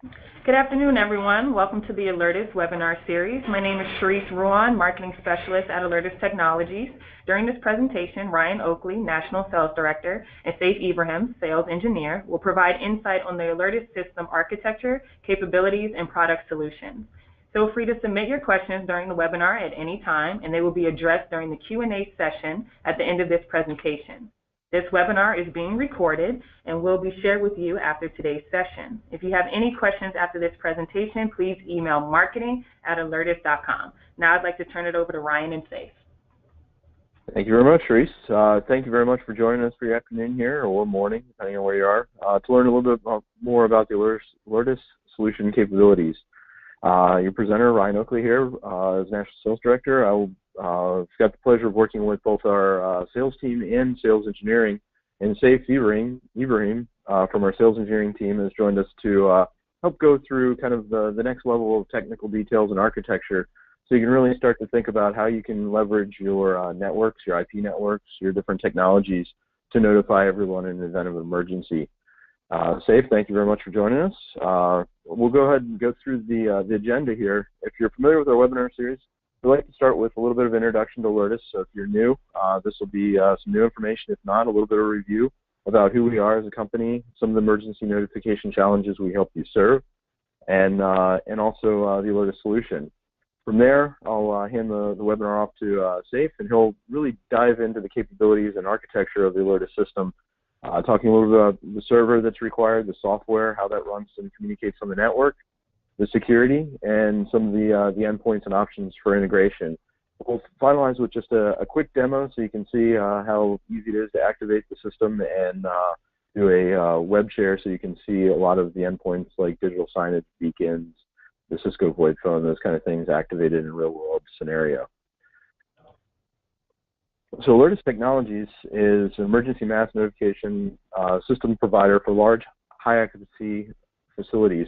Good afternoon, everyone. Welcome to the Alertus webinar series. My name is Sharice Ruan, Marketing Specialist at Alertus Technologies. During this presentation, Ryan Oakley, National Sales Director, and Saif Ibrahim, Sales Engineer, will provide insight on the Alertus system architecture, capabilities, and product solutions. Feel free to submit your questions during the webinar at any time, and they will be addressed during the Q&A session at the end of this presentation. This webinar is being recorded and will be shared with you after today's session. If you have any questions after this presentation, please email marketing@alertus.com. Now I'd like to turn it over to Ryan and Saif. Thank you very much, Reese. Thank you very much for joining us for your afternoon here or morning, depending on where you are, to learn a little bit more about the Alertus solution capabilities. Your presenter, Ryan Oakley here, as National Sales Director. I've got the pleasure of working with both our sales team and sales engineering, and Saif Ibrahim from our sales engineering team has joined us to help go through kind of the next level of technical details and architecture, so you can really start to think about how you can leverage your networks, your IP networks, your different technologies to notify everyone in the event of an emergency. Saif, thank you very much for joining us. We'll go ahead and go through the agenda here. If you're familiar with our webinar series, we'd like to start with a little bit of introduction to Alertus. So if you're new, this will be some new information. If not, a little bit of review about who we are as a company, some of the emergency notification challenges we help you serve, and also the Alertus solution. From there, I'll hand the webinar off to Saif, and he'll really dive into the capabilities and architecture of the Alertus system, talking a little bit about the server that's required, the software, how that runs and communicates on the network, the security, and some of the endpoints and options for integration. We'll finalize with just a quick demo so you can see how easy it is to activate the system, and do a web share so you can see a lot of the endpoints like digital signage, beacons, the Cisco VoIP phone, those kind of things activated in a real-world scenario. So Alertus Technologies is an emergency mass notification system provider for large, high-occupancy facilities.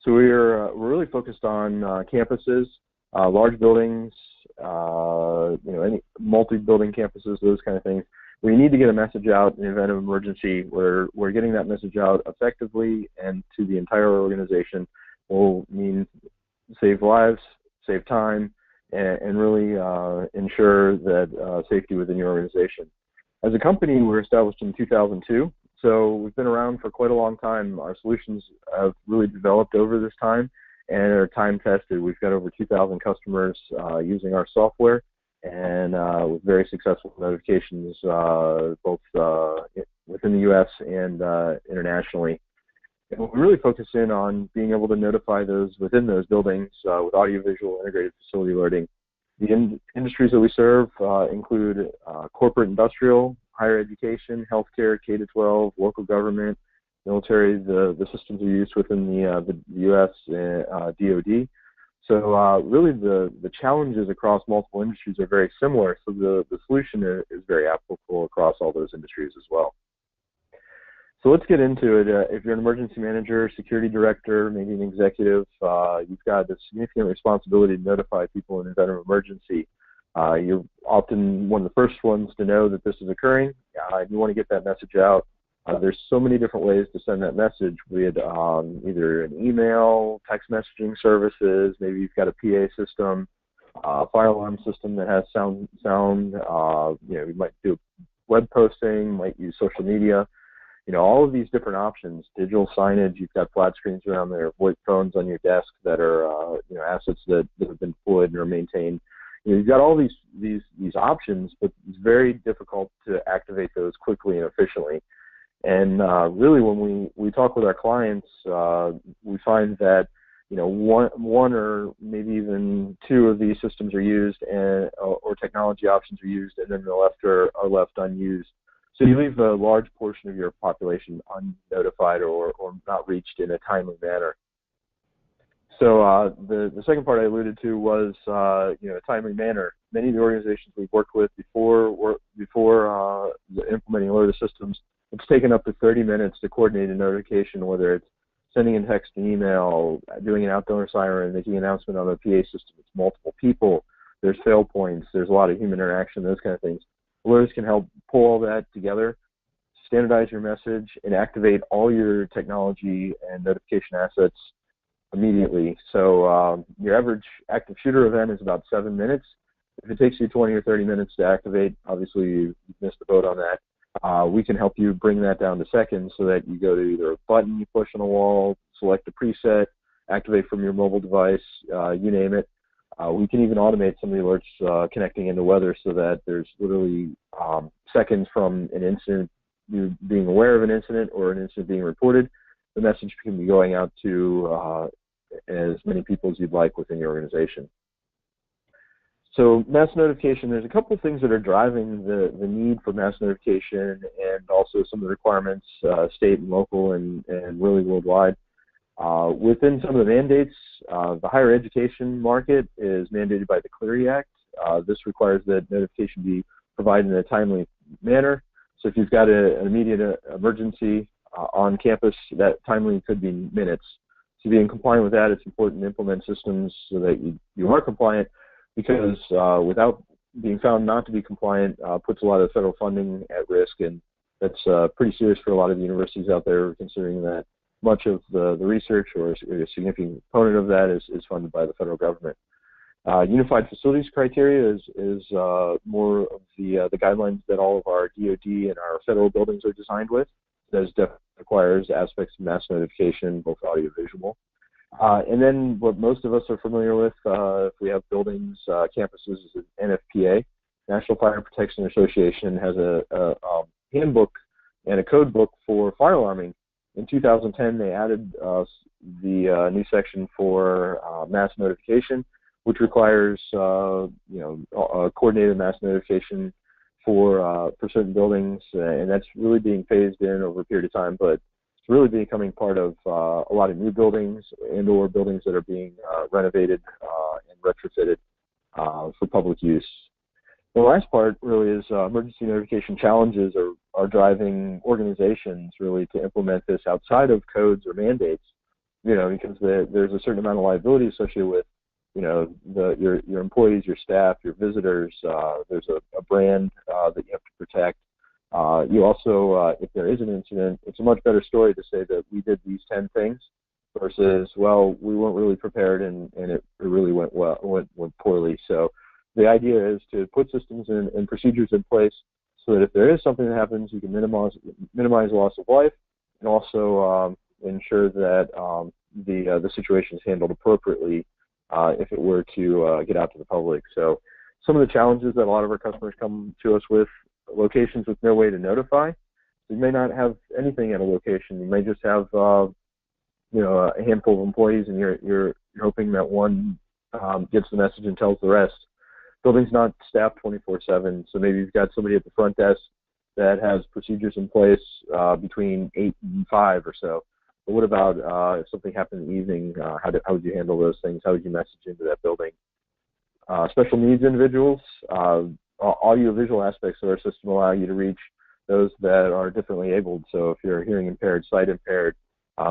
So we're really focused on campuses, large buildings, any multi-building campuses, those kind of things, where you need to get a message out in the event of emergency, where we're getting that message out effectively and to the entire organization will mean save lives, save time, and really ensure that safety within your organization. As a company, we were established in 2002. So we've been around for quite a long time. Our solutions have really developed over this time and are time tested. We've got over 2,000 customers using our software, and with very successful notifications both within the U.S. and internationally. And we really focus in on being able to notify those within those buildings with audiovisual integrated facility alerting. The industries that we serve include corporate industrial, higher education, healthcare, K-12, local government, military. The systems are used within the U.S. DoD. So really the challenges across multiple industries are very similar, so the solution is very applicable across all those industries as well. So let's get into it. If you're an emergency manager, security director, maybe an executive, you've got a significant responsibility to notify people in the event of emergency. You're often one of the first ones to know that this is occurring. You want to get that message out. There's so many different ways to send that message with either an email, text messaging services, maybe you've got a PA system, fire alarm system that has sound. You might do web posting, might use social media. All of these different options, digital signage, you've got flat screens around there, VoIP phones on your desk that are assets that have been deployed and are maintained. You've got all these options, but it's very difficult to activate those quickly and efficiently. And really, when we talk with our clients, we find that one or maybe even two of these systems are used, or technology options are used, and then the left are left unused. So you leave a large portion of your population unnotified or not reached in a timely manner. So the second part I alluded to was a timely manner. Many of the organizations we've worked with before implementing Alertus systems, it's taken up to 30 minutes to coordinate a notification, whether it's sending a text, an email, doing an outdoor siren, making an announcement on a PA system. It's multiple people. There's fail points. There's a lot of human interaction, those kind of things. Alertus can help pull all that together, standardize your message, and activate all your technology and notification assets immediately. So your average active shooter event is about 7 minutes. If it takes you 20 or 30 minutes to activate, obviously you missed the boat on that. We can help you bring that down to seconds so that you go to either a button you push on a wall, select a preset, activate from your mobile device, you name it. We can even automate some of the alerts connecting into weather so that there's literally seconds from an incident, you being aware of an incident or an incident being reported. The message can be going out to as many people as you'd like within your organization. So mass notification, there's a couple of things that are driving the need for mass notification and also some of the requirements, state and local and really worldwide. Within some of the mandates, the higher education market is mandated by the Clery Act. This requires that notification be provided in a timely manner. So if you've got an immediate emergency on campus, that timely could be minutes. To be in compliant with that, it's important to implement systems so that you are compliant, because without being found not to be compliant puts a lot of federal funding at risk, and that's pretty serious for a lot of the universities out there, considering that much of the research or a significant component of that is funded by the federal government. Unified facilities criteria is more of the guidelines that all of our DoD and our federal buildings are designed with. That definitely requires aspects of mass notification, both audio and visual. And then what most of us are familiar with, if we have buildings, campuses, is an NFPA. National Fire Protection Association has a handbook and a code book for fire alarming. In 2010, they added the new section for mass notification, which requires coordinated mass notification for certain buildings, and that's really being phased in over a period of time. But it's really becoming part of a lot of new buildings and/or buildings that are being renovated and retrofitted for public use. The last part really is emergency notification challenges are driving organizations really to implement this outside of codes or mandates, because there's a certain amount of liability associated with, your employees, your staff, your visitors. There's a brand that you have to protect. You also, if there is an incident, it's a much better story to say that we did these 10 things versus, well, we weren't really prepared and it really went poorly. So the idea is to put systems and procedures in place so that if there is something that happens, you can minimize loss of life, and also ensure that the situation is handled appropriately if it were to get out to the public. So some of the challenges that a lot of our customers come to us with: locations with no way to notify. You may not have anything at a location. You may just have a handful of employees, and you're hoping that one gets the message and tells the rest. Building's not staffed 24/7, so maybe you've got somebody at the front desk that has procedures in place between 8 and 5 or so. But what about if something happened in the evening? How would you handle those things? How would you message into that building? Special needs individuals, audio-visual aspects of our system allow you to reach those that are differently abled. So if you're hearing impaired, sight impaired,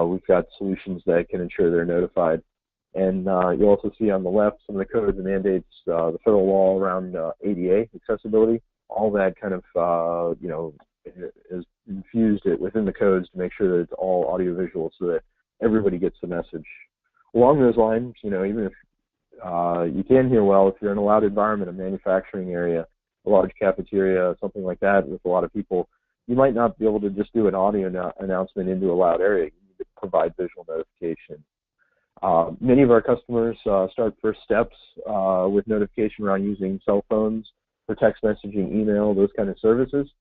we've got solutions that can ensure they're notified. And you'll also see on the left some of the codes and mandates, the federal law around ADA accessibility. All that kind of, is infused within the codes to make sure that it's all audio-visual so that everybody gets the message. Along those lines, even if you can hear well, if you're in a loud environment, a manufacturing area, a large cafeteria, something like that with a lot of people, you might not be able to just do an audio announcement into a loud area. You need to provide visual notification. Many of our customers start first steps with notification around using cell phones for text messaging, email, those kind of services.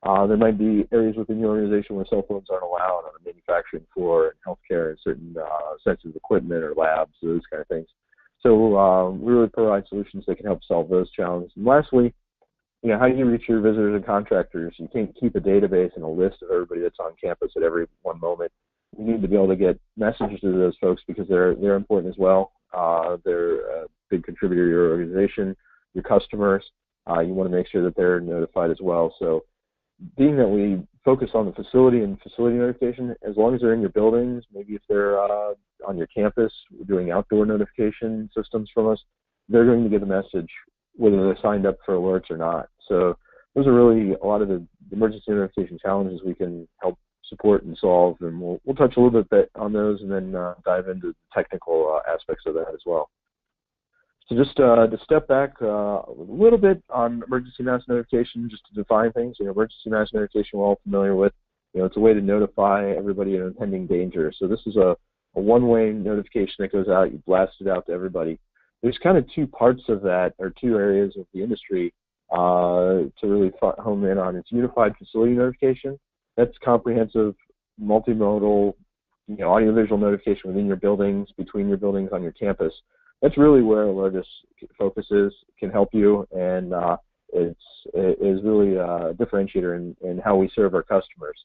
There might be areas within your organization where cell phones aren't allowed on a manufacturing floor, in healthcare, and certain sensitive equipment or labs, those kind of things. So we really provide solutions that can help solve those challenges. And lastly, how do you reach your visitors and contractors? You can't keep a database and a list of everybody that's on campus at every one moment. You need to be able to get messages to those folks because they're important as well. They're a big contributor to your organization, your customers. You want to make sure that they're notified as well. So being that we focus on the facility and facility notification, as long as they're in your buildings, maybe if they're on your campus, we're doing outdoor notification systems from us, they're going to get a message whether they're signed up for alerts or not. So those are really a lot of the emergency notification challenges we can help support support and solve, and we'll touch a little bit on those and then dive into the technical aspects of that as well. So just to step back a little bit on emergency mass notification, just to define things. Emergency mass notification we're all familiar with. It's a way to notify everybody of impending danger. So this is a one-way notification that goes out. You blast it out to everybody. There's kind of two parts of that, or two areas of the industry to really home in on. It's unified facility notification. That's comprehensive, multimodal, audiovisual notification within your buildings, between your buildings, on your campus. That's really where Alertus focuses, can help you, and it is really a differentiator in how we serve our customers.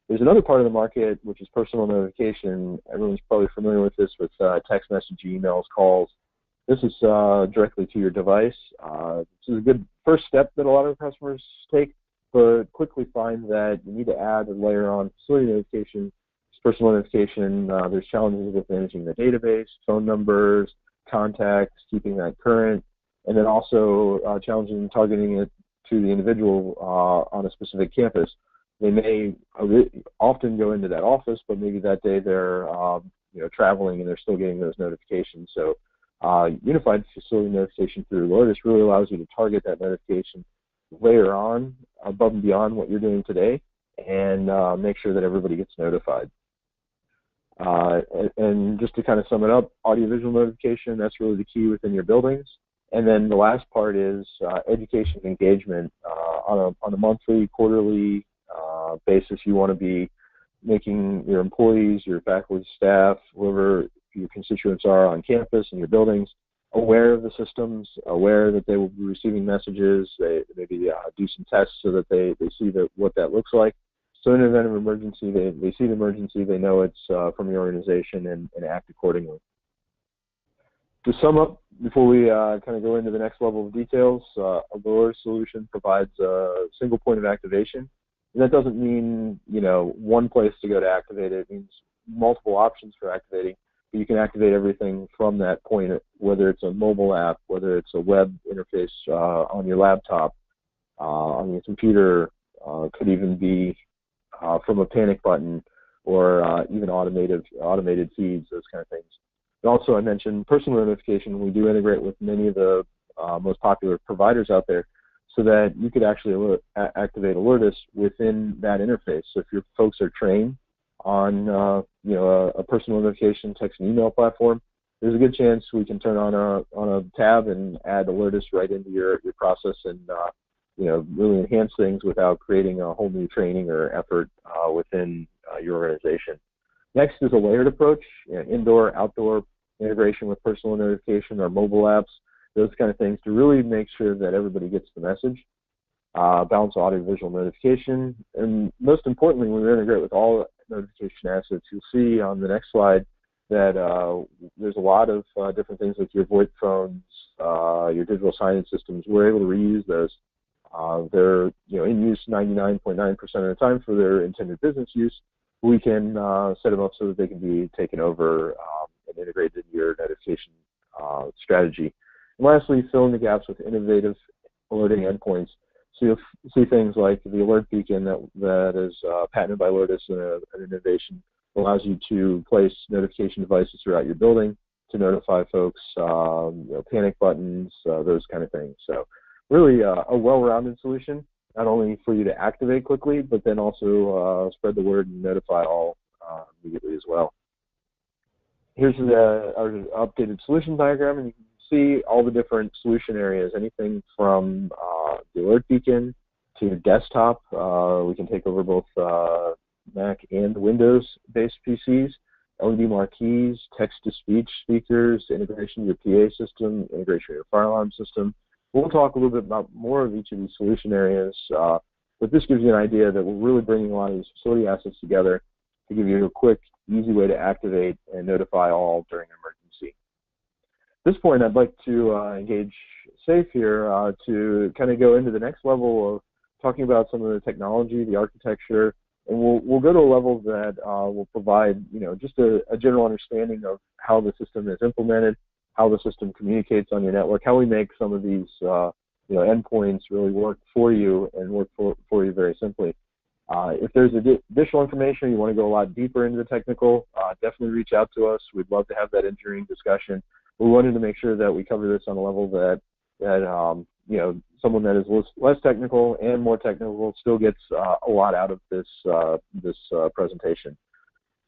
There's another part of the market, which is personal notification. Everyone's probably familiar with this, with text message, emails, calls. This is directly to your device. This is a good first step that a lot of customers take, but quickly find that you need to add a layer on facility notification, personal notification. There's challenges with managing the database, phone numbers, contacts, keeping that current, and then also challenges in targeting it to the individual on a specific campus. They may often go into that office, but maybe that day they're traveling and they're still getting those notifications. So unified facility notification through Alertus really allows you to target that notification later on, above and beyond what you're doing today, and make sure that everybody gets notified. And just to kind of sum it up, audiovisual notification, that's really the key within your buildings. And then the last part is education and engagement. On a monthly, quarterly basis, you want to be making your employees, your faculty, staff, whoever your constituents are on campus and your buildings, aware of the systems, aware that they will be receiving messages. They maybe do some tests so that they see what that looks like. So in an event of emergency, they see the emergency, they know it's from your organization, and act accordingly. To sum up, before we kind of go into the next level of details, a Alertus solution provides a single point of activation. And that doesn't mean, one place to go to activate it. It means multiple options for activating. But you can activate everything from that point, whether it's a mobile app, whether it's a web interface on your laptop, on your computer, could even be from a panic button, or even automated feeds, those kind of things. And also, I mentioned personal notification. We do integrate with many of the most popular providers out there, so that you could actually activate Alertus within that interface. So if your folks are trained on a personal notification, text and email platform, there's a good chance we can turn on a tab and add Alertus right into your process, and really enhance things without creating a whole new training or effort within your organization. Next is a layered approach, indoor, outdoor integration with personal notification or mobile apps, those kind of things, to really make sure that everybody gets the message. Balance audio-visual notification, and most importantly, when we integrate with all notification assets, you'll see on the next slide that there's a lot of different things like your VoIP phones, your digital signage systems. We're able to reuse those. They're in use 99.9% of the time for their intended business use. We can set them up so that they can be taken over and integrated into your notification strategy. And lastly, fill in the gaps with innovative alerting endpoints. So you'll see things like the alert beacon that is patented by Alertus, an innovation that allows you to place notification devices throughout your building to notify folks, panic buttons, those kind of things. So really a well-rounded solution, not only for you to activate quickly, but then also spread the word and notify all immediately as well. Here's our updated solution diagram, and you can see all the different solution areas, anything from the alert beacon to desktop. We can take over both Mac and Windows-based PCs, LED marquees, text-to-speech speakers, integration with your PA system, integration with your fire alarm system. We'll talk a little bit about more of each of these solution areas, but this gives you an idea that we're really bringing a lot of these facility assets together to give you a quick, easy way to activate and notify all during an emergency. At this point, I'd like to engage Safe here to kind of go into the next level of talking about some of the technology, the architecture, and we'll go to a level that will provide just a general understanding of how the system is implemented, how the system communicates on your network, how we make some of these endpoints really work for you and work for you very simply. If there's additional information, you want to go a lot deeper into the technical, definitely reach out to us. We'd love to have that engineering discussion. We wanted to make sure that we cover this on a level that you know, someone that is less technical and more technical still gets a lot out of this presentation.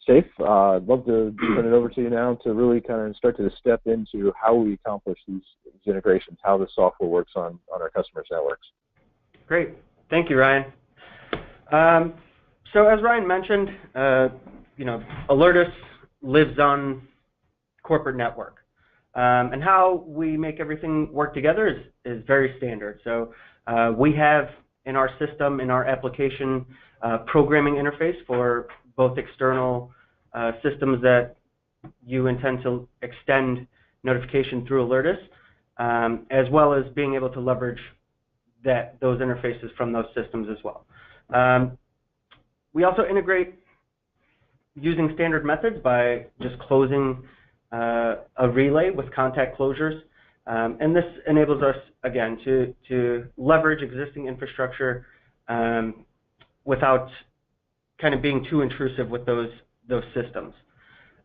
Safe, I'd love to turn it over to you now to really kind of start to step into how we accomplish these integrations, how the software works on our customers' networks. Great. Thank you, Ryan. So as Ryan mentioned, you know, Alertus lives on corporate network. And how we make everything work together is very standard. So we have in our system, in our application, programming interface for both external systems that you intend to extend notification through Alertus, as well as being able to leverage those interfaces from those systems as well. We also integrate using standard methods by just closing a relay with contact closures, and this enables us again to leverage existing infrastructure without kind of being too intrusive with those systems.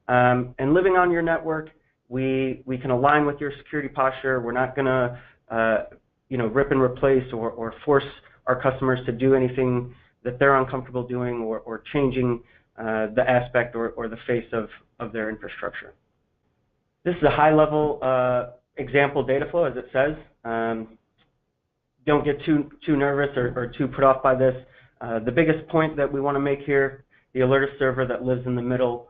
And living on your network, we can align with your security posture. We're not going to you know, rip and replace or force our customers to do anything that they're uncomfortable doing or changing the aspect or the face of their infrastructure. This is a high-level example data flow, as it says. Don't get too nervous or too put off by this. The biggest point that we want to make here, the Alertus server that lives in the middle,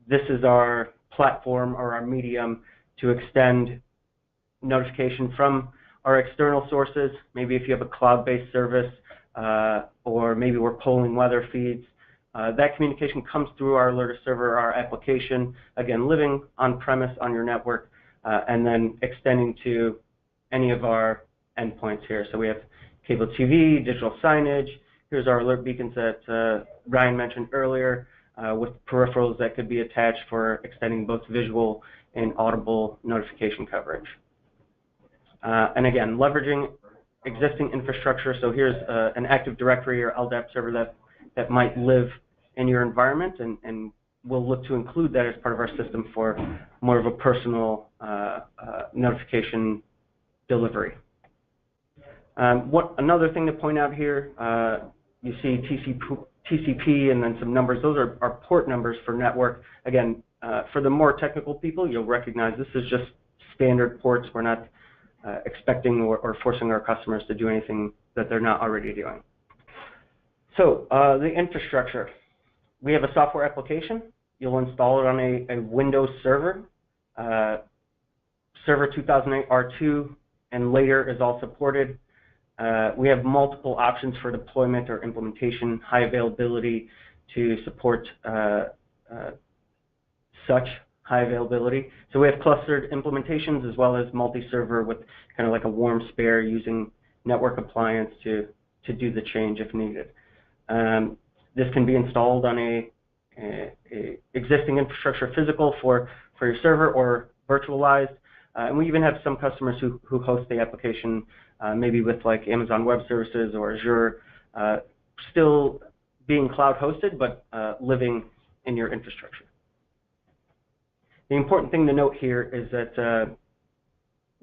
this is our platform or our medium to extend notification from our external sources. Maybe if you have a cloud-based service, or maybe we're polling weather feeds. That communication comes through our Alertus server, our application, again, living on-premise on your network, and then extending to any of our endpoints here. So we have cable TV, digital signage. Here's our alert beacons that Ryan mentioned earlier, with peripherals that could be attached for extending both visual and audible notification coverage. And again, leveraging existing infrastructure. So here's an Active Directory or LDAP server that might live in your environment, and we'll look to include that as part of our system for more of a personal notification delivery. Another thing to point out here, you see TCP and then some numbers. Those are port numbers for network. Again, for the more technical people, you'll recognize this is just standard ports. We're not expecting or forcing our customers to do anything that they're not already doing. So the infrastructure. We have a software application. You'll install it on a Windows server. Server 2008 R2 and later is all supported. We have multiple options for deployment or implementation, high availability to support such high availability. So we have clustered implementations as well as multi-server with kind of like a warm spare using network appliance to do the change if needed. This can be installed on a existing infrastructure physical for your server or virtualized. And we even have some customers who host the application maybe with like Amazon Web Services or Azure, still being cloud hosted but living in your infrastructure. The important thing to note here is that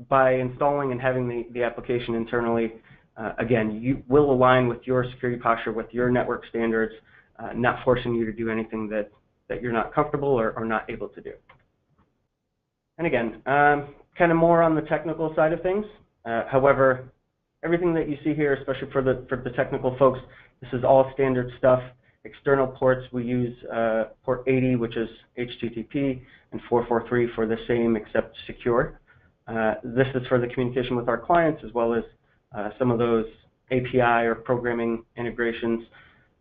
by installing and having the application internally, again, you will align with your security posture, with your network standards, not forcing you to do anything that you're not comfortable or not able to do. And again, kind of more on the technical side of things. However, everything that you see here, especially for the technical folks, this is all standard stuff. External ports, we use port 80, which is HTTP, and 443 for the same except secure. This is for the communication with our clients as well as some of those API or programming integrations.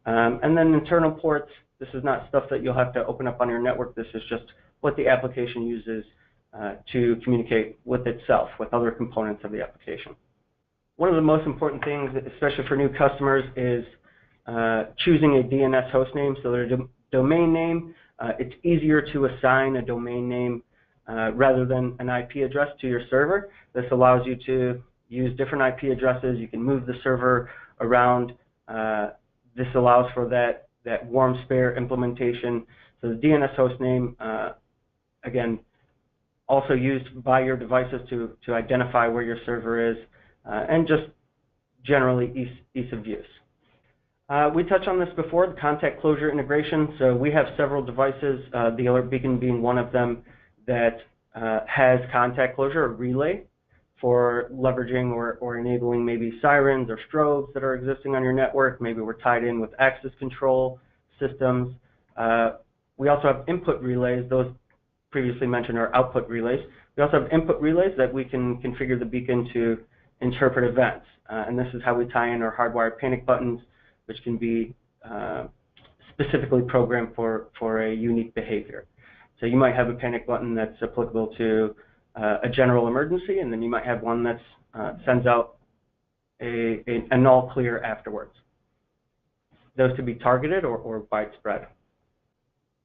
And then internal ports, this is not stuff that you'll have to open up on your network. This is just what the application uses to communicate with itself, with other components of the application. One of the most important things, especially for new customers, is choosing a DNS hostname. So their domain name, it's easier to assign a domain name rather than an IP address to your server. This allows you to use different IP addresses. You can move the server around this allows for that warm spare implementation. So the DNS host name, again, also used by your devices to identify where your server is, and just generally ease of use. We touched on this before, the contact closure integration. So we have several devices, the Alert Beacon being one of them, that has contact closure, a relay, for leveraging or enabling maybe sirens or strobes that are existing on your network. Maybe we're tied in with access control systems. We also have input relays. Those previously mentioned are output relays. We also have input relays that we can configure the beacon to interpret events. And this is how we tie in our hardwired panic buttons, which can be specifically programmed for a unique behavior. So you might have a panic button that's applicable to a general emergency, and then you might have one that sends out an all clear afterwards. Those could be targeted or widespread.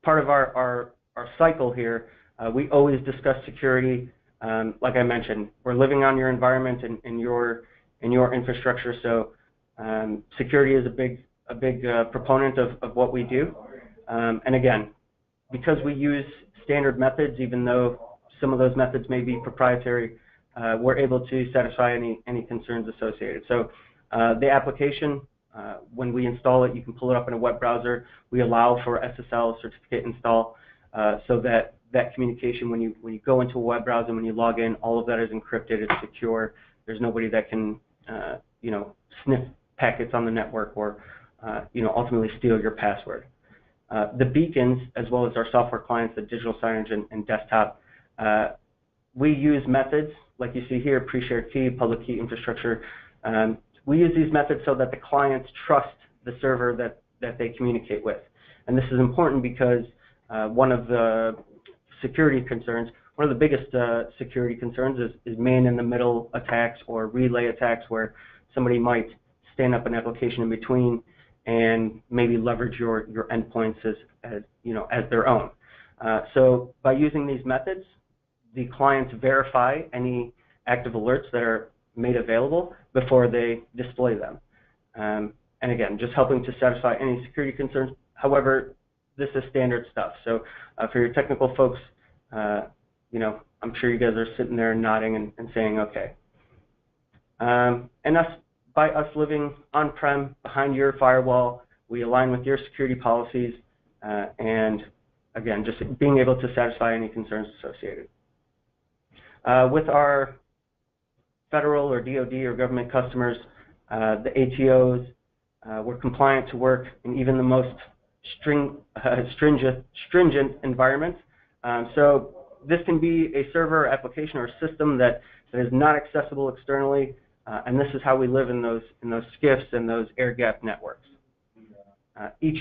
Part of our cycle here, we always discuss security. Like I mentioned, we're living on your environment and your infrastructure, so security is a big proponent of what we do. And again, because we use standard methods, even though some of those methods may be proprietary, we're able to satisfy any concerns associated. So the application, when we install it, you can pull it up in a web browser. We allow for SSL certificate install, so that communication, when you go into a web browser, when you log in, all of that is encrypted, it's secure. There's nobody that can sniff packets on the network or ultimately steal your password. The beacons, as well as our software clients, the digital signage and desktop, we use methods like you see here, pre-shared key, public key infrastructure. We use these methods so that the clients trust the server that they communicate with. And this is important because one of the security concerns, one of the biggest security concerns is man-in-the-middle attacks or relay attacks, where somebody might stand up an application in between and maybe leverage your endpoints as their own. So by using these methods, the clients verify any active alerts that are made available before they display them. And again, just helping to satisfy any security concerns. However, this is standard stuff. So for your technical folks, I'm sure you guys are sitting there nodding and saying, okay. And by us living on-prem behind your firewall, we align with your security policies, and again, just being able to satisfy any concerns associated. With our federal or DoD or government customers, the ATOs, we're compliant to work in even the most stringent environments. So this can be a server, application, or a system that is not accessible externally, and this is how we live in those SCIFs and those air-gapped networks. Each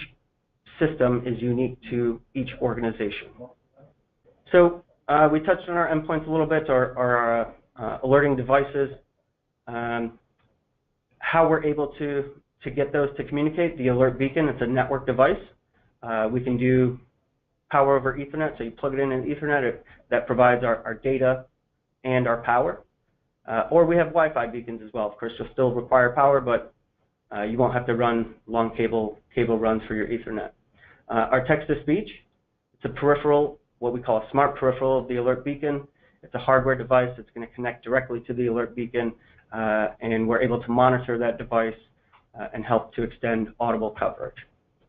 system is unique to each organization. So we touched on our endpoints a little bit, our alerting devices, how we're able to get those to communicate. The Alert Beacon, it's a network device. We can do power over Ethernet, so you plug it in Ethernet, that provides our data and our power. Or we have Wi-Fi beacons as well. Of course, you'll still require power, but you won't have to run long cable runs for your Ethernet. Our text-to-speech, it's a peripheral, what we call a smart peripheral of the Alert Beacon. It's a hardware device that's going to connect directly to the Alert Beacon, and we're able to monitor that device and help to extend audible coverage.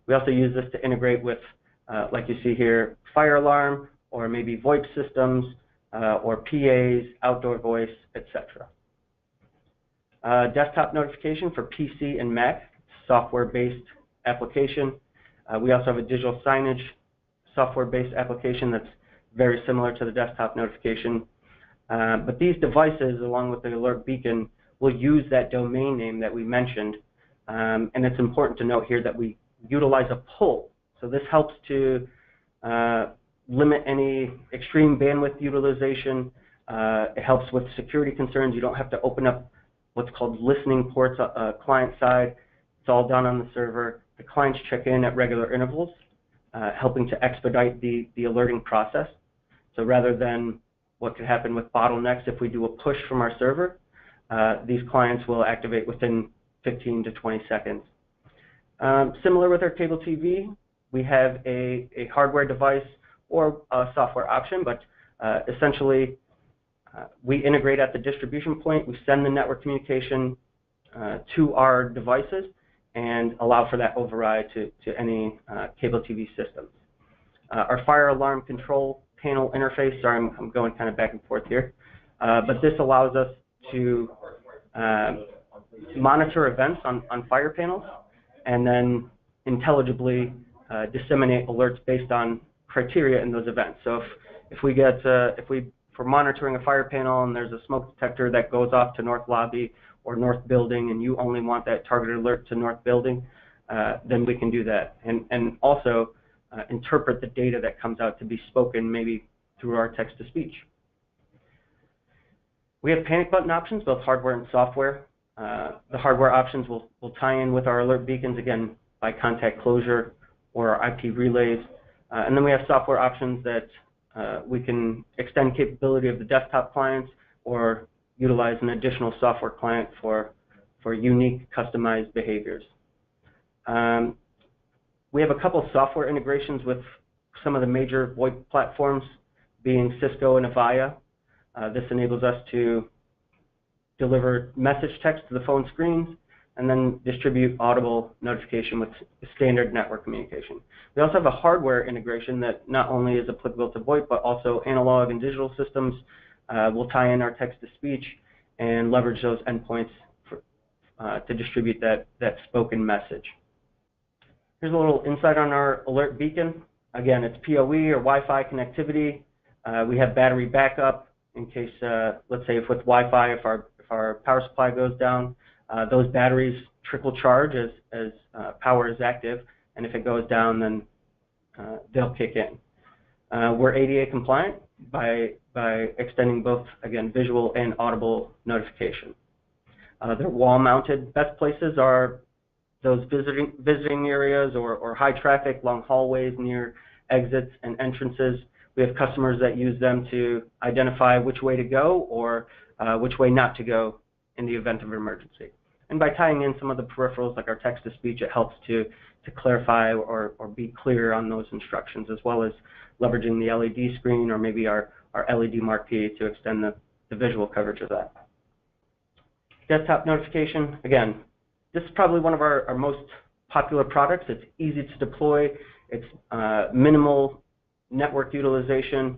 We also use this to integrate with, like you see here, fire alarm, or maybe VoIP systems, or PAs, outdoor voice, etc. Desktop notification for PC and Mac, software-based application. We also have a digital signage software-based application that's very similar to the desktop notification. But these devices, along with the Alert Beacon, will use that domain name that we mentioned. And it's important to note here that we utilize a pull. So this helps to limit any extreme bandwidth utilization. It helps with security concerns. You don't have to open up what's called listening ports client side. It's all done on the server. The clients check in at regular intervals, helping to expedite the alerting process. So rather than what could happen with bottlenecks, if we do a push from our server, these clients will activate within 15 to 20 seconds. Similar with our cable TV, we have a hardware device or a software option, but essentially we integrate at the distribution point. We send the network communication to our devices and allow for that override to any cable TV systems. Our fire alarm control panel interface, sorry, I'm going kind of back and forth here, but this allows us to monitor events on fire panels and then intelligibly disseminate alerts based on criteria in those events. So if we're monitoring a fire panel and there's a smoke detector that goes off to North Lobby or North Building and you only want that targeted alert to North Building, then we can do that. And also interpret the data that comes out to be spoken maybe through our text-to-speech. We have panic button options, both hardware and software. The hardware options will tie in with our alert beacons, again, by contact closure or our IP relays. And then we have software options that we can extend capability of the desktop clients or utilize an additional software client for unique customized behaviors. We have a couple of software integrations with some of the major VoIP platforms, being Cisco and Avaya. This enables us to deliver message text to the phone screens and then distribute audible notification with standard network communication. We also have a hardware integration that not only is applicable to VoIP, but also analog and digital systems. We'll tie in our text-to-speech and leverage those endpoints to distribute that spoken message. Here's a little insight on our alert beacon. Again, it's PoE or Wi-Fi connectivity. We have battery backup in case, let's say, with Wi-Fi, if our power supply goes down, those batteries trickle charge as power is active, and if it goes down, then they'll kick in. We're ADA compliant by extending both, again, visual and audible notification. They're wall-mounted. Best places are those visiting areas or high traffic, long hallways near exits and entrances. We have customers that use them to identify which way to go or which way not to go in the event of an emergency. And by tying in some of the peripherals like our text-to-speech, it helps to clarify or be clear on those instructions, as well as leveraging the LED screen or maybe our LED marquee to extend the visual coverage of that. Desktop notification, again, this is probably one of our most popular products. It's easy to deploy. It's minimal network utilization.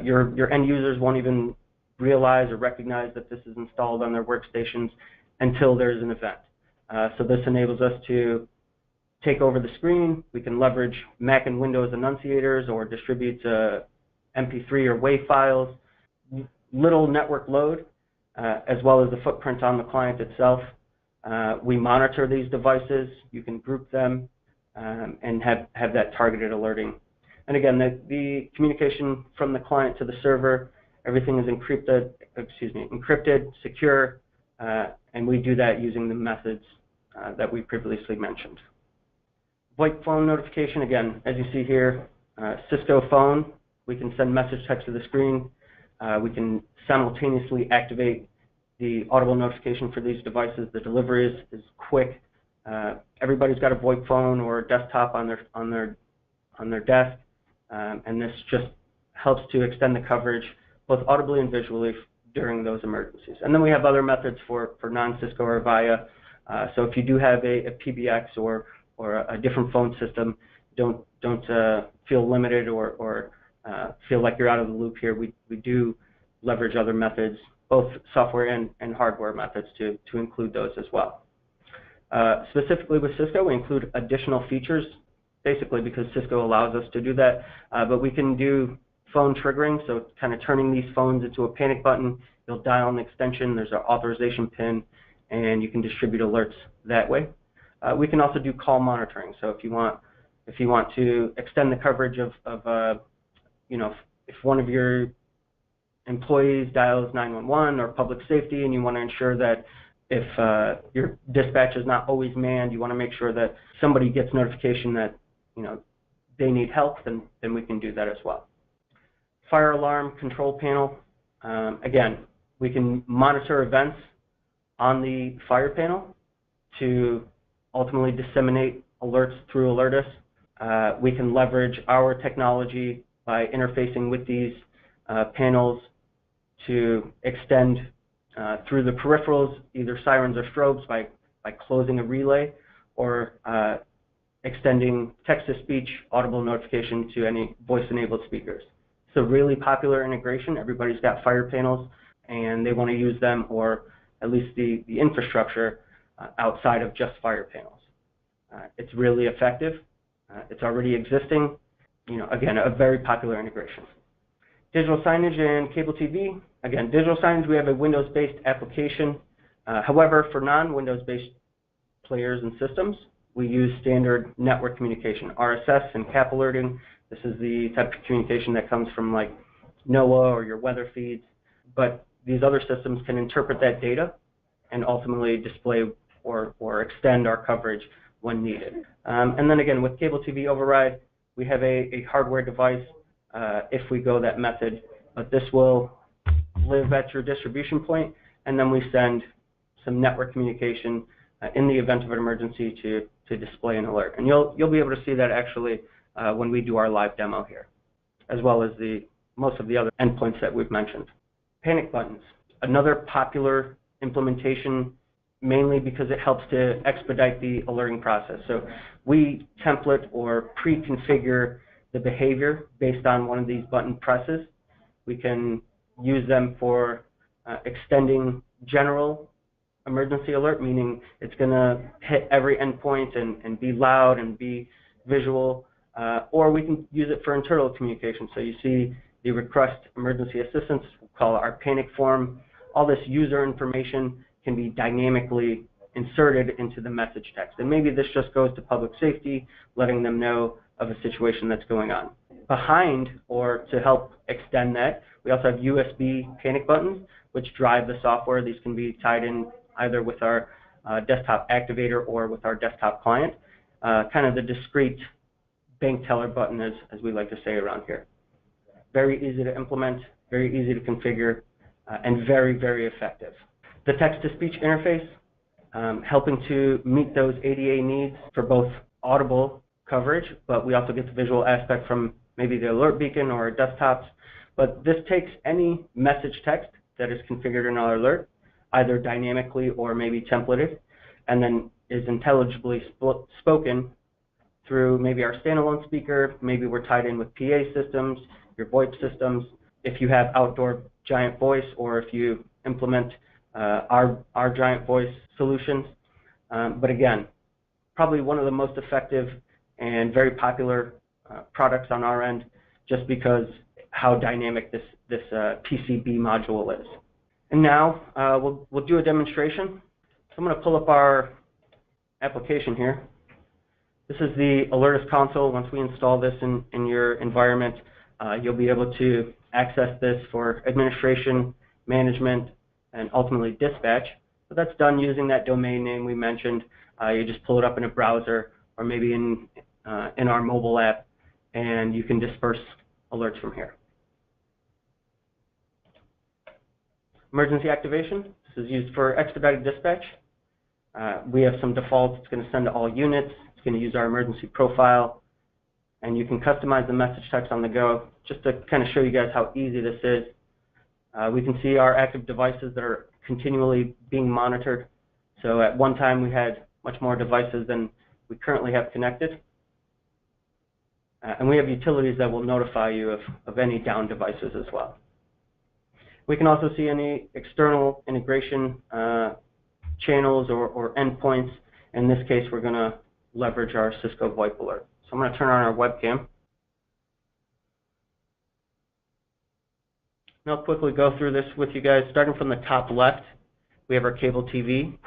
Your end users won't even realize or recognize that this is installed on their workstations until there's an event. So this enables us to take over the screen. We can leverage Mac and Windows enunciators or distribute MP3 or WAV files, little network load, as well as the footprint on the client itself. We monitor these devices. You can group them and have that targeted alerting. And again, the communication from the client to the server, everything is encrypted, secure, and we do that using the methods that we previously mentioned. VoIP phone notification, again, as you see here, Cisco phone, we can send message text to the screen. We can simultaneously activate the audible notification for these devices. The delivery is quick. Everybody's got a VoIP phone or a desktop on their desk, and this just helps to extend the coverage both audibly and visually during those emergencies. And then we have other methods for non-Cisco or Avaya. So if you do have a PBX or a different phone system, don't feel limited or feel like you're out of the loop here. We do leverage other methods, both software and hardware methods, to include those as well. Specifically with Cisco, we include additional features, basically because Cisco allows us to do that. But we can do phone triggering, so kind of turning these phones into a panic button. You'll dial an extension, there's an authorization pin, and you can distribute alerts that way. We can also do call monitoring. So if you want to extend the coverage of if one of your employees dials 911 or public safety, and you want to ensure that if your dispatch is not always manned, you want to make sure that somebody gets notification that they need help, then we can do that as well. Fire alarm control panel. Again, we can monitor events on the fire panel to ultimately disseminate alerts through Alertus. We can leverage our technology by interfacing with these panels to extend through the peripherals, either sirens or strobes by closing a relay, or extending text-to-speech audible notification to any voice-enabled speakers. It's a really popular integration. Everybody's got fire panels, and they want to use them, or at least the infrastructure outside of just fire panels. It's really effective. It's already existing. Again, a very popular integration. Digital signage and cable TV. Again, digital signage, we have a Windows-based application. However, for non-Windows-based players and systems, we use standard network communication, RSS and CAP alerting. This is the type of communication that comes from like NOAA or your weather feeds. But these other systems can interpret that data and ultimately display or extend our coverage when needed. And then again, with cable TV override, we have a hardware device if we go that method, but this will live at your distribution point, and then we send some network communication in the event of an emergency to display an alert. And you'll be able to see that actually when we do our live demo here, as well as most of the other endpoints that we've mentioned. Panic buttons, another popular implementation, mainly because it helps to expedite the alerting process. So we template or pre-configure the behavior based on one of these button presses. We can use them for extending general emergency alert, meaning it's going to hit every endpoint and be loud and be visual, or we can use it for internal communication. So you see the request emergency assistance, we'll call it our panic form. All this user information can be dynamically inserted into the message text. And maybe this just goes to public safety, letting them know of a situation that's going on. Behind, or to help extend that, we also have USB panic buttons, which drive the software. These can be tied in either with our desktop activator or with our desktop client. Kind of the discrete bank teller button, as we like to say around here. Very easy to implement, very easy to configure, and very, very effective. The text-to-speech interface, helping to meet those ADA needs for both audible coverage, but we also get the visual aspect from maybe the alert beacon or our desktops. But this takes any message text that is configured in our alert, either dynamically or maybe templated, and then is intelligibly spoken through maybe our standalone speaker. Maybe we're tied in with PA systems, your VoIP systems. If you have outdoor giant voice, or if you implement our giant voice solutions. But again, probably one of the most effective and very popular products on our end, just because how dynamic this PCB module is. And now we'll do a demonstration. So I'm going to pull up our application here. This is the Alertus console. Once we install this in your environment, you'll be able to access this for administration, management, and ultimately dispatch. So that's done using that domain name we mentioned. You just pull it up in a browser or maybe in our mobile app, and you can disperse alerts from here. Emergency activation. This is used for expedited dispatch. We have some defaults. It's going to send to all units. It's going to use our emergency profile, and you can customize the message text on the go. Just to kind of show you guys how easy this is, we can see our active devices that are continually being monitored. So at one time we had much more devices than we currently have connected. And we have utilities that will notify you of any down devices as well. We can also see any external integration channels or endpoints. In this case, we're going to leverage our Cisco VoIP alert. So I'm going to turn on our webcam. And I'll quickly go through this with you guys. Starting from the top left, we have our cable TV.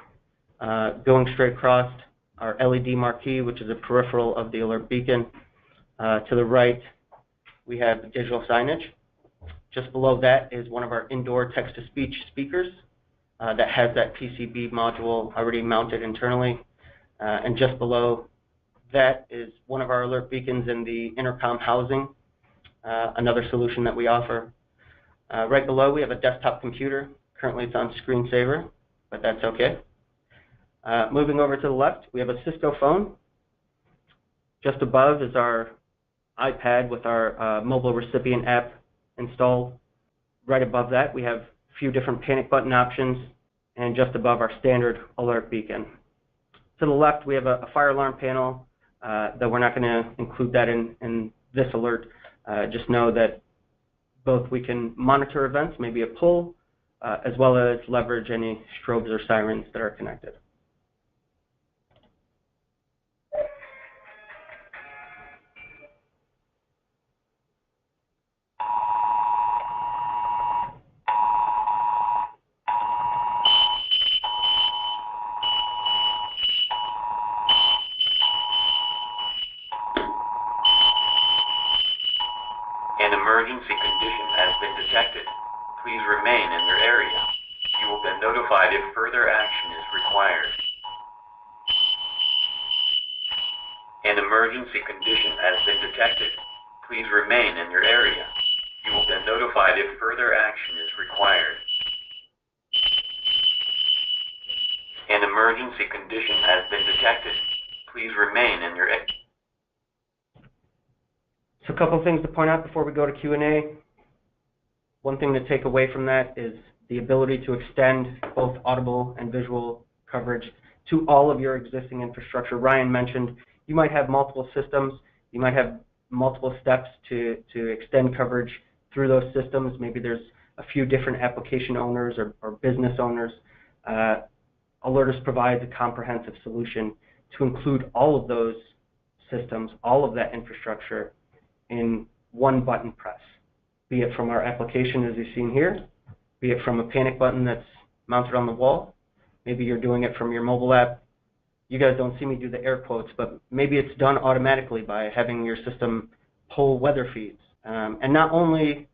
Going straight across, our LED marquee, which is a peripheral of the alert beacon. To the right, we have the digital signage. Just below that is one of our indoor text-to-speech speakers that has that PCB module already mounted internally. And just below that is one of our alert beacons in the intercom housing, another solution that we offer. Right below, we have a desktop computer. Currently, it's on screensaver, but that's okay. Moving over to the left, we have a Cisco phone. Just above is our iPad with our mobile recipient app installed. Right above that, we have a few different panic button options, and just above our standard alert beacon. To the left, we have a fire alarm panel, though we're not going to include that in this alert. Just know that both we can monitor events, maybe a pull, as well as leverage any strobes or sirens that are connected. An emergency condition has been detected. Please remain in your area. You will be notified if further action is required. An emergency condition has been detected. Please remain in your area. You will be notified if further action is required. An emergency condition has been detected. Please remain in your area. So a couple of things to point out before we go to Q&A. One thing to take away from that is the ability to extend both audible and visual coverage to all of your existing infrastructure. Ryan mentioned you might have multiple systems. You might have multiple steps to extend coverage through those systems. Maybe there's a few different application owners or business owners. Alertus provides a comprehensive solution to include all of those systems, all of that infrastructure, in one button press, be it from our application as you've seen here, be it from a panic button that's mounted on the wall. Maybe you're doing it from your mobile app. You guys don't see me do the air quotes, but maybe it's done automatically by having your system pull weather feeds. And not only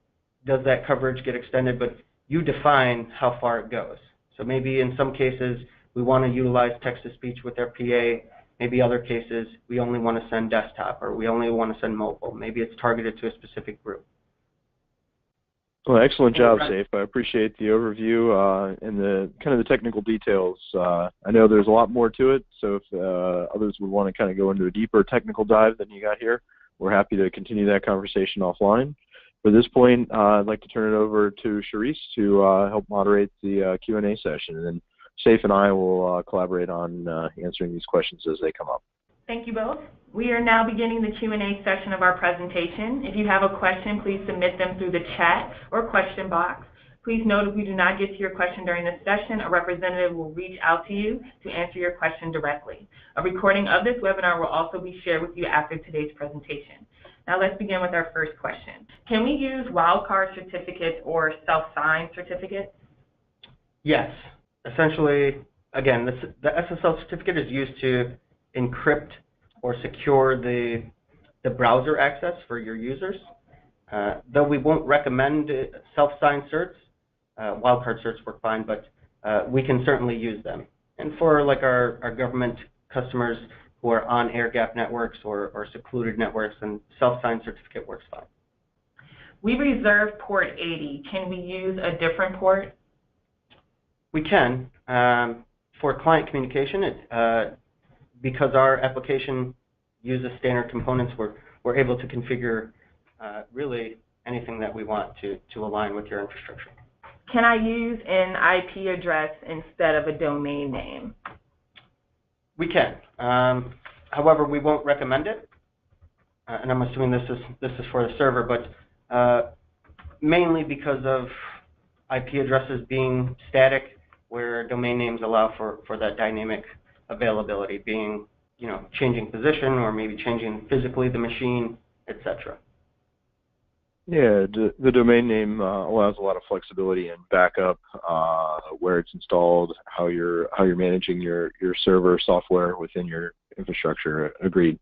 does that coverage get extended, but you define how far it goes. So maybe in some cases we want to utilize text-to-speech with our PA. Maybe other cases, we only want to send desktop, or we only want to send mobile. Maybe it's targeted to a specific group. Well, excellent job, Saif. I appreciate the overview and the kind of the technical details. I know there's a lot more to it, so if others would want to kind of go into a deeper technical dive than you got here, we're happy to continue that conversation offline. For this point, I'd like to turn it over to Charisse to help moderate the Q&A session, and then Saif and I will collaborate on answering these questions as they come up. Thank you both. We are now beginning the Q&A session of our presentation. If you have a question, please submit them through the chat or question box. Please note if we do not get to your question during this session, a representative will reach out to you to answer your question directly. A recording of this webinar will also be shared with you after today's presentation. Now let's begin with our first question. Can we use wildcard certificates or self-signed certificates? Yes. Essentially, again, the SSL certificate is used to encrypt or secure the browser access for your users. Though we won't recommend self-signed certs, wildcard certs work fine, but we can certainly use them. And for like our government customers who are on air-gapped networks or secluded networks, then self-signed certificate works fine. We reserve port 80. Can we use a different port? We can. For client communication, because our application uses standard components, we're able to configure really anything that we want to align with your infrastructure. Can I use an IP address instead of a domain name? We can. However, we won't recommend it. And I'm assuming this is for the server, but mainly because of IP addresses being static, where domain names allow for that dynamic availability, being, changing position or maybe changing physically the machine, etc. Yeah, the domain name allows a lot of flexibility and backup, where it's installed, how you're managing your server software within your infrastructure. Agreed.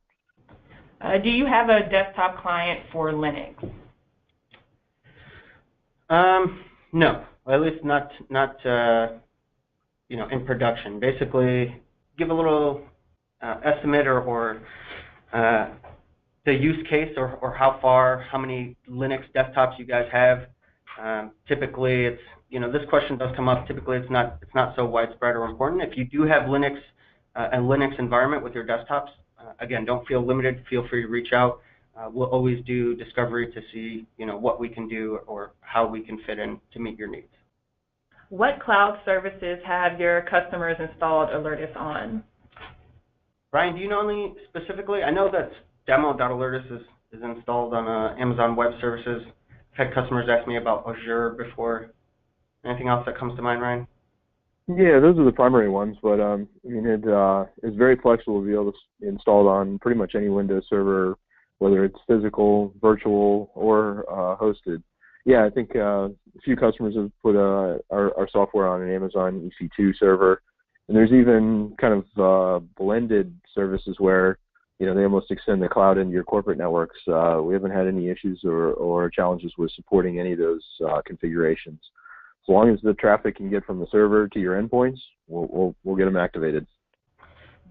Do you have a desktop client for Linux? No, at least not in production. Basically, give a little estimate or the use case or how many Linux desktops you guys have. Typically, it's this question does come up. Typically, it's not so widespread or important. If you do have Linux a Linux environment with your desktops, again, don't feel limited. Feel free to reach out. We'll always do discovery to see, what we can do or how we can fit in to meet your needs. What cloud services have your customers installed Alertus on? Brian, do you know any specifically? I know that demo.alertus is installed on Amazon Web Services. I've had customers ask me about Azure before. Anything else that comes to mind, Ryan? Yeah, those are the primary ones, but it's very flexible to be able to install it on pretty much any Windows server, whether it's physical, virtual, or hosted. Yeah, I think a few customers have put our software on an Amazon EC2 server, and there's even kind of blended services where they almost extend the cloud into your corporate networks. We haven't had any issues or challenges with supporting any of those configurations. As long as the traffic can get from the server to your endpoints, we'll get them activated.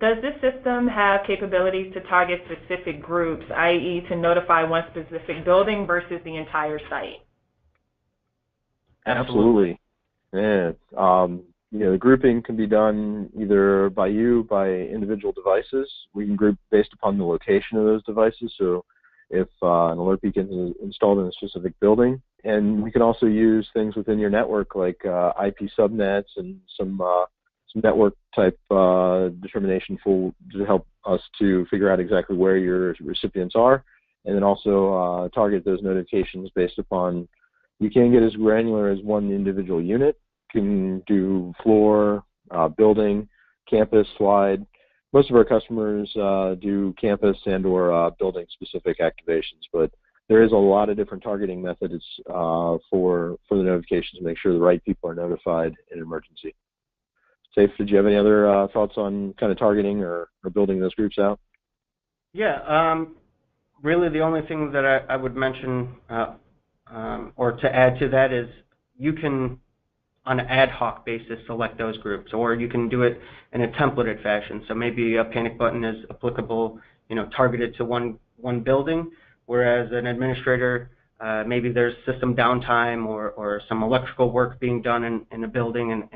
Does this system have capabilities to target specific groups, i.e. to notify one specific building versus the entire site? Absolutely. Yeah. The grouping can be done either by individual devices. We can group based upon the location of those devices. So if an alert beacon is installed in a specific building, and we can also use things within your network like IP subnets and some network type determination to help us to figure out exactly where your recipients are, and then also target those notifications based upon. You can get as granular as one individual unit. Can do floor, building, campus wide. Most of our customers do campus and or building specific activations, but there is a lot of different targeting methods for the notifications to make sure the right people are notified in an emergency. Safe, did you have any other thoughts on kind of targeting or building those groups out? Yeah, really the only thing that I would mention or to add to that is you can, on an ad hoc basis, select those groups, or you can do it in a templated fashion. So maybe a panic button is applicable, targeted to one building, whereas an administrator, maybe there's system downtime or some electrical work being done in a building,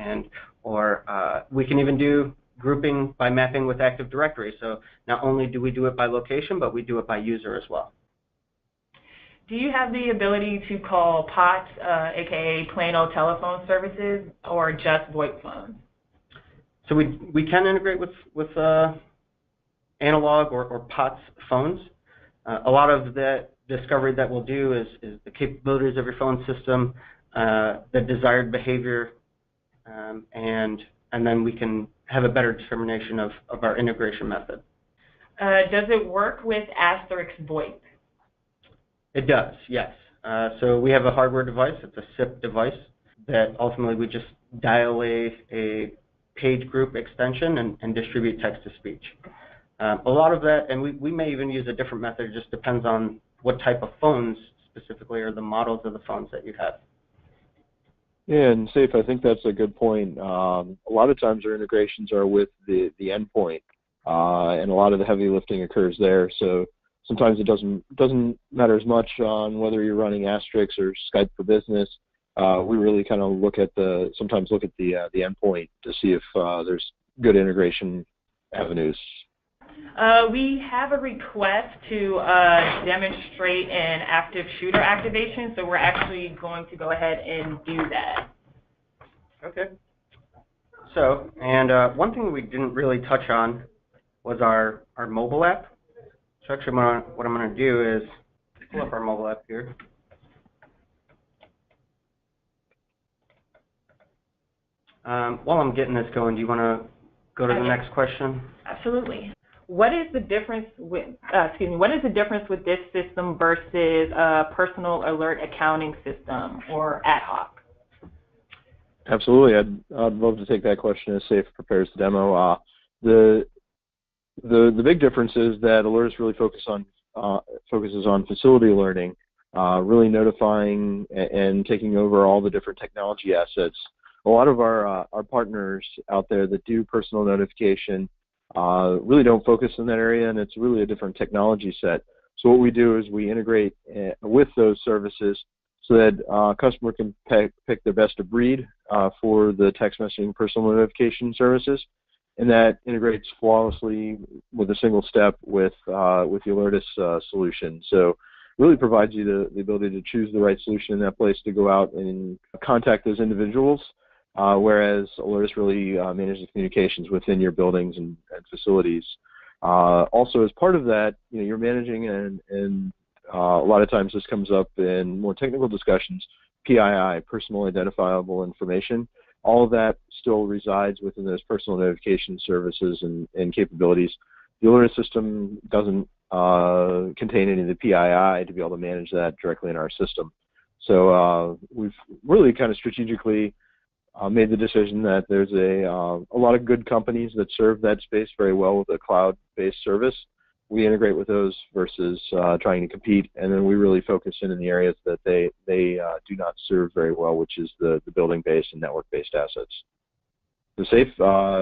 or we can even do grouping by mapping with Active Directory. So not only do we do it by location, but we do it by user as well. Do you have the ability to call POTS, aka plain old telephone services, or just VoIP phones? So we can integrate with analog or POTS phones. A lot of the discovery that we'll do is the capabilities of your phone system, the desired behavior, and then we can have a better determination of our integration method. Does it work with Asterisk VoIP? It does, yes. So we have a hardware device. It's a SIP device that ultimately we just dial a page group extension and distribute text-to-speech. A lot of that, and we may even use a different method. It just depends on what type of phones specifically or the models of the phones that you have. Yeah, and Safe, I think that's a good point. A lot of times our integrations are with the endpoint, and a lot of the heavy lifting occurs there. So sometimes it doesn't matter as much on whether you're running Asterisk or Skype for Business. We really kind of sometimes look at the endpoint to see if there's good integration avenues. We have a request to demonstrate an active shooter activation, so we're actually going to go ahead and do that. Okay. So, and one thing we didn't really touch on was our mobile app. So actually what I'm going to do is pull up our mobile app here. While I'm getting this going, do you want to go to the next question? Absolutely. What is the difference with this system versus a personal alert accounting system or ad hoc? Absolutely, I'd love to take that question as Safe prepares the demo. The big difference is that Alertus really focuses on facility alerting, really notifying and taking over all the different technology assets. A lot of our partners out there that do personal notification really don't focus in that area, and it's really a different technology set. So what we do is we integrate with those services so that a customer can pick the best of breed for the text messaging personal notification services, and that integrates flawlessly with a single step with the Alertus solution. So really provides you the ability to choose the right solution in that place to go out and contact those individuals, whereas Alertus really manages communications within your buildings and facilities. Also, as part of that, you're managing, and a lot of times this comes up in more technical discussions, PII, personal identifiable information. All of that still resides within those personal notification services and capabilities. The Alertus system doesn't contain any of the PII to be able to manage that directly in our system. So we've really kind of strategically made the decision that there's a lot of good companies that serve that space very well with a cloud-based service. We integrate with those versus trying to compete, and then we really focus in the areas that they do not serve very well, which is the building-based and network-based assets. So Saif,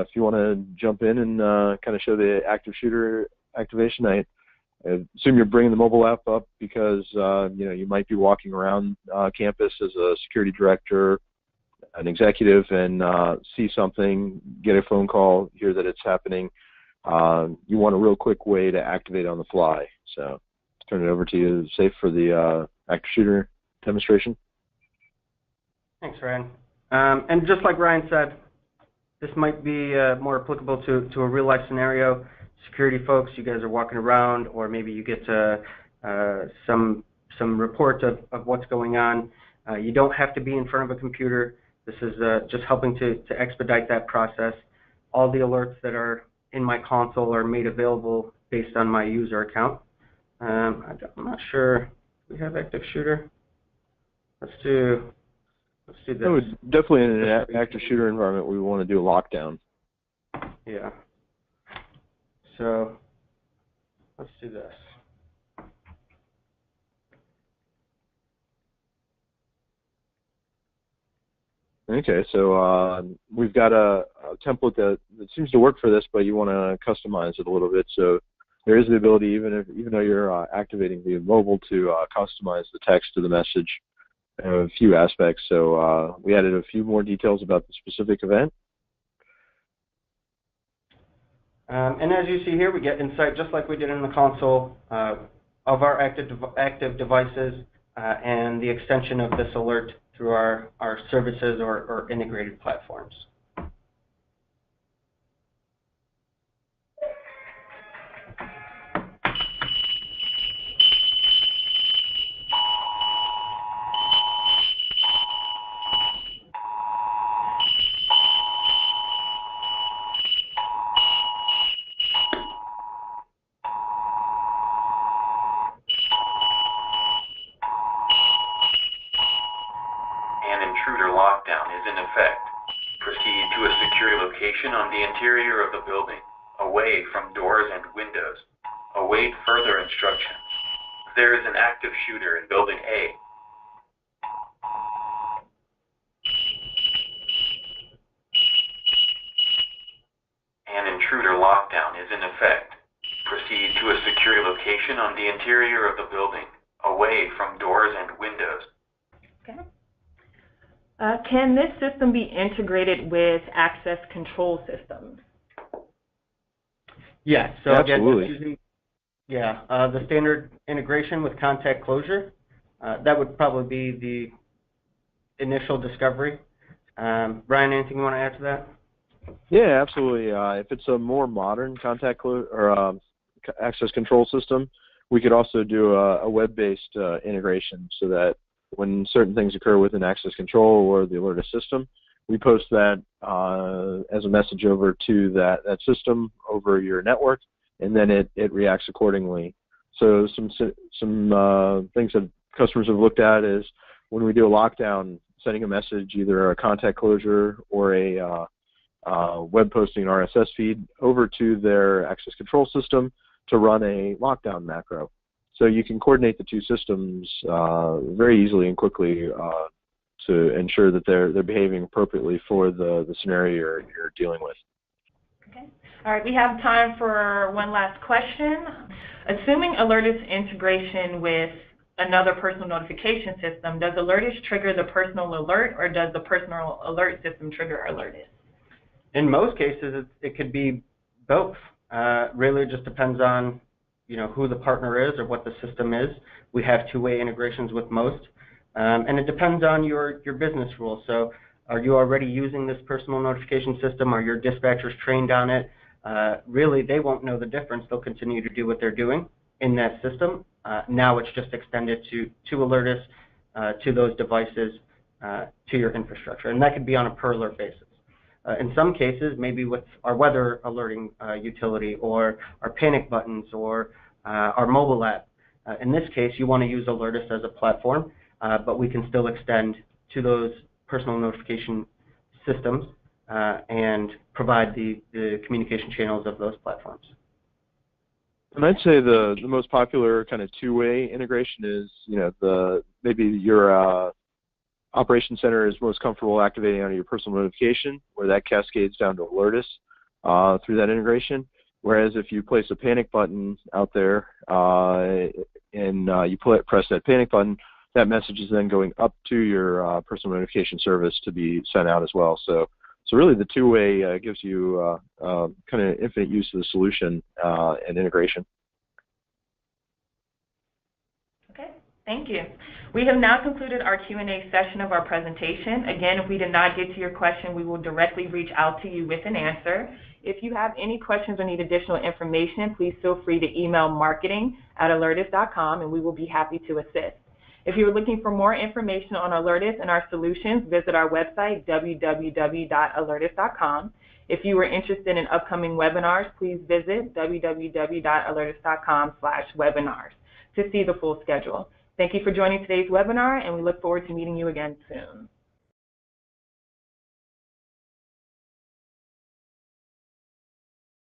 if you want to jump in and kind of show the active shooter activation, I assume you're bringing the mobile app up because you might be walking around campus as a security director, an executive, and see something, get a phone call, hear that it's happening. You want a real quick way to activate on the fly. So turn it over to you, Saif, for the active shooter demonstration. Thanks, Ryan. And just like Ryan said, this might be more applicable to a real-life scenario. Security folks, you guys are walking around, or maybe you get some report of what's going on. You don't have to be in front of a computer. This is just helping to expedite that process. All the alerts that are in my console are made available based on my user account. I'm not sure if we have active shooter. Let's do this. Definitely in an active shooter environment, we want to do a lockdown. Yeah. So let's do this. Okay, so we've got a template that seems to work for this, but you want to customize it a little bit. So there is the ability, even though you're activating via mobile, to customize the text to the message in a few aspects. So we added a few more details about the specific event. And as you see here, we get insight just like we did in the console of our active devices and the extension of this alert through our services or integrated platforms. On the interior of the building, away from doors and windows. Await further instructions. There is an active shooter in Building A. An intruder lockdown is in effect. Proceed to a secure location on the interior of the building, away from doors and windows. Okay. Can this system be integrated with access control systems? Yes. So absolutely. Again, the standard integration with contact closure. That would probably be the initial discovery. Brian, anything you want to add to that? Yeah, absolutely. If it's a more modern contact or access control system, we could also do a web-based integration so that when certain things occur within access control or the Alertus system, we post that as a message over to that system over your network, and then it reacts accordingly. So some things that customers have looked at is when we do a lockdown, sending a message, either a contact closure or a web posting RSS feed over to their access control system to run a lockdown macro. So you can coordinate the two systems very easily and quickly to ensure that they're behaving appropriately for the scenario you're dealing with. Okay. All right. We have time for one last question. Assuming Alertus integration with another personal notification system, does Alertus trigger the personal alert, or does the personal alert system trigger Alertus? In most cases, it could be both. Really, it just depends on who the partner is or what the system is. We have two-way integrations with most, and it depends on your business rules. So, are you already using this personal notification system? Are your dispatchers trained on it? Really, they won't know the difference. They'll continue to do what they're doing in that system. Now it's just extended to Alertus, to those devices, to your infrastructure, and that could be on a per alert basis. In some cases, maybe with our weather alerting utility or our panic buttons or our mobile app. In this case, you want to use Alertus as a platform, but we can still extend to those personal notification systems and provide the communication channels of those platforms. And I'd say the most popular kind of two-way integration is, maybe your Operations Center is most comfortable activating on your personal notification, where that cascades down to Alertus through that integration. Whereas if you place a panic button out there and you press that panic button, that message is then going up to your personal notification service to be sent out as well. So really the two-way gives you kind of infinite use of the solution and integration. Okay, thank you. We have now concluded our Q&A session of our presentation. Again, if we did not get to your question, we will directly reach out to you with an answer. If you have any questions or need additional information, please feel free to email marketing@alertus.com and we will be happy to assist. If you're looking for more information on Alertus and our solutions, visit our website, www.alertus.com. If you are interested in upcoming webinars, please visit www.alertus.com/webinars to see the full schedule. Thank you for joining today's webinar, and we look forward to meeting you again soon.